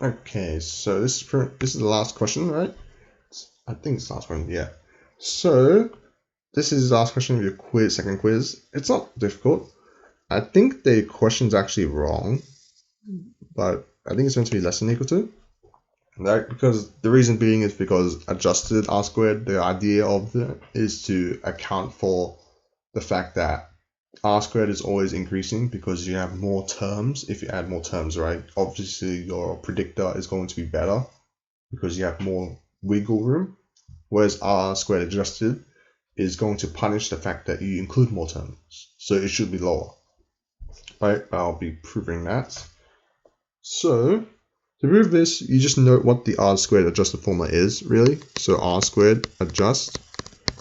Okay, so this is the last question, right? I think it's the last one, yeah. So this is the last question of your quiz, second quiz. It's not difficult. I think the question's actually wrong, but I think it's meant to be less than equal to. Right? Because the reason being is because adjusted R squared, the idea of it is to account for the fact that R squared is always increasing because you have more terms. If you add more terms, right? Obviously your predictor is going to be better because you have more wiggle room. Whereas R squared adjusted is going to punish the fact that you include more terms. So it should be lower. Right? I'll be proving that. So to prove this, you just note what the R squared adjusted formula is, really. So R squared adjust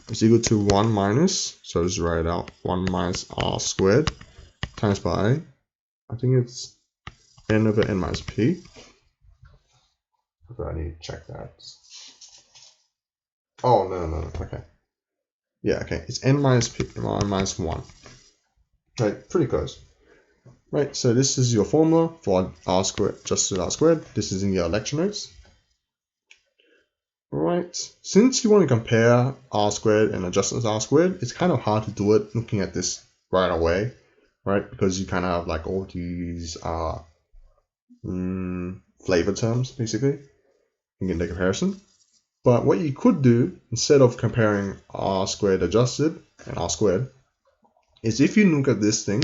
is equal to 1 minus, so just write it out, 1 minus R squared times by, I think it's n over n minus p. So I need to check that. Oh, no, okay. Yeah, okay, it's n minus p, n minus 1. Right, pretty close. Right, so this is your formula for R squared, adjusted R squared. This is in your lecture notes. Right, since you want to compare R squared and adjusted R squared, it's kind of hard to do it looking at this right away, right? Because you kind of have like all these flavor terms, basically, in the comparison. But what you could do, instead of comparing R squared adjusted and R squared, is if you look at this thing,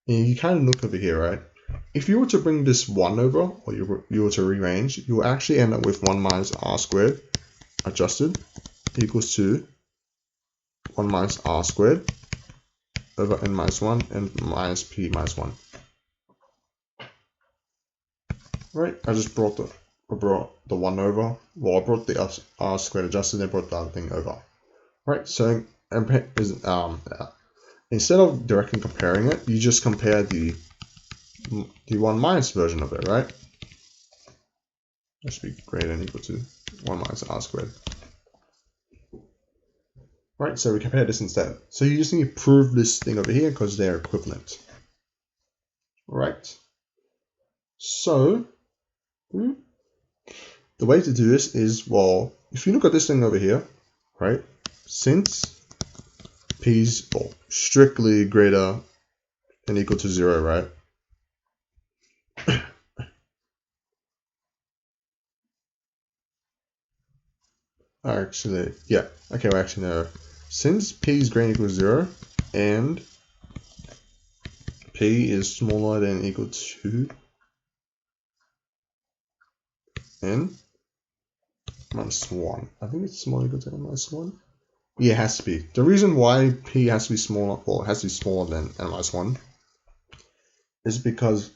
and you kind of look over here, right? If you were to bring this 1 over, or you were to rearrange, you will actually end up with 1 minus R squared adjusted equals to 1 minus R squared over n minus 1 and minus p minus 1. Right, I just brought the 1 over. Well, I brought the R squared adjusted and brought the other thing over. Right, so instead of directly comparing it, you just compare the 1 minus version of it, right? That should be greater than or equal to 1 minus R squared. Right, so we compare this instead. So you just need to prove this thing over here because they're equivalent. Right. So the way to do this is, well, if you look at this thing over here, right, since p is strictly greater than or equal to 0, right? Actually, yeah. Okay, well, actually, no. Since p is greater than or equal to 0 and p is smaller than or equal to n minus 1. I think it's smaller than or equal to n minus 1. Yeah, it has to be. The reason why p has to be smaller, well, it has to be smaller than n minus 1 is because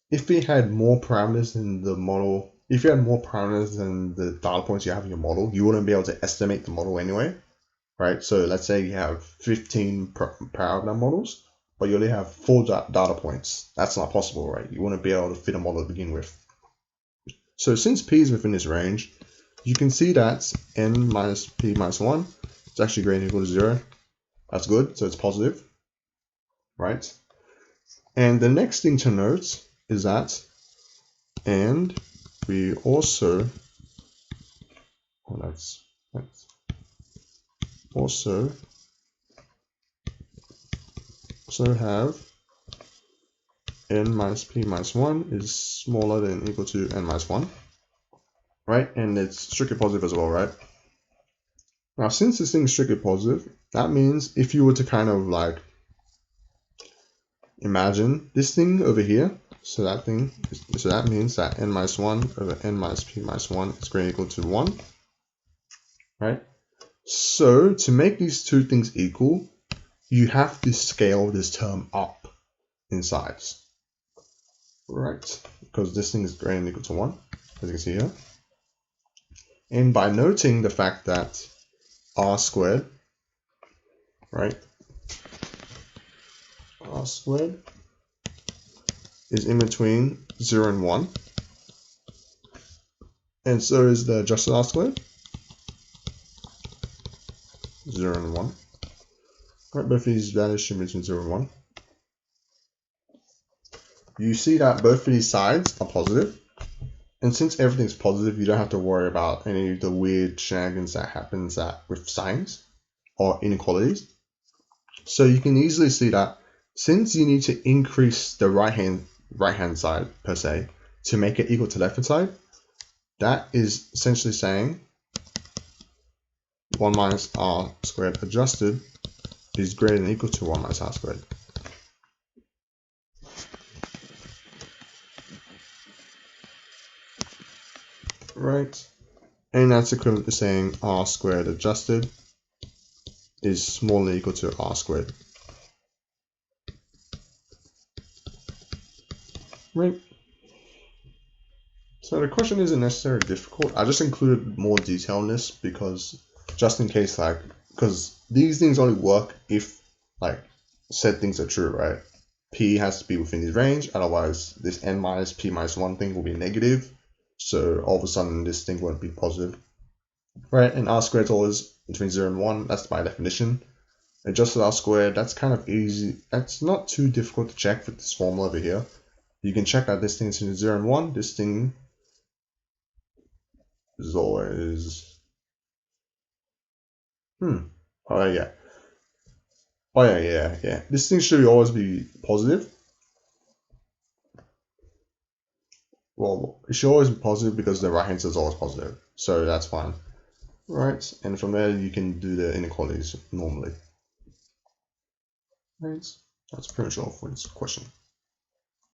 if we had more parameters in the model, if you had more parameters than the data points you have in your model, you wouldn't be able to estimate the model anyway, right? So let's say you have 15 parameter models, but you only have 4 data points. That's not possible, right? You wouldn't be able to fit a model to begin with. So since p is within this range, you can see that n minus p minus 1 is actually greater than or equal to 0. That's good, so it's positive, right? And the next thing to note is that, and we also, also have n minus p minus 1 is smaller than or equal to n minus 1, right? And it's strictly positive as well, right? Now, since this thing is strictly positive, that means if you were to kind of like imagine this thing over here, so that means that n minus 1 over n minus p minus 1 is greater than or equal to 1, right? So to make these two things equal, you have to scale this term up in size, right? Because this thing is greater than or equal to 1, as you can see here. And by noting the fact that r squared, right, r squared is in between 0 and 1, and so is the adjusted r squared, 0 and 1. Right, both of these values should be between 0 and 1. You see that both of these sides are positive, And since everything's positive, you don't have to worry about any of the weird shenanigans that happens with signs or inequalities. So you can easily see that since you need to increase the right hand side per se to make it equal to left hand side, that is essentially saying 1 minus r squared adjusted is greater than or equal to 1 minus r squared. Right, and that's equivalent to saying r squared adjusted is smaller than or equal to r squared. Right. So the question isn't necessarily difficult. I just included more detail in this because just in case, because these things only work if said things are true, right? P has to be within this range, otherwise this n minus p minus 1 thing will be negative. So all of a sudden this thing won't be positive. Right, and r squared is always between 0 and 1, that's by definition. Adjusted r squared, that's kind of easy. That's not too difficult to check with this formula over here. You can check that this thing is between 0 and 1. This thing is always... Oh yeah. Oh yeah. This thing should always be positive. Well, it should always be positive because the right hand side is always positive. So that's fine. Right, and from there you can do the inequalities normally. Right, that's pretty much all for this question.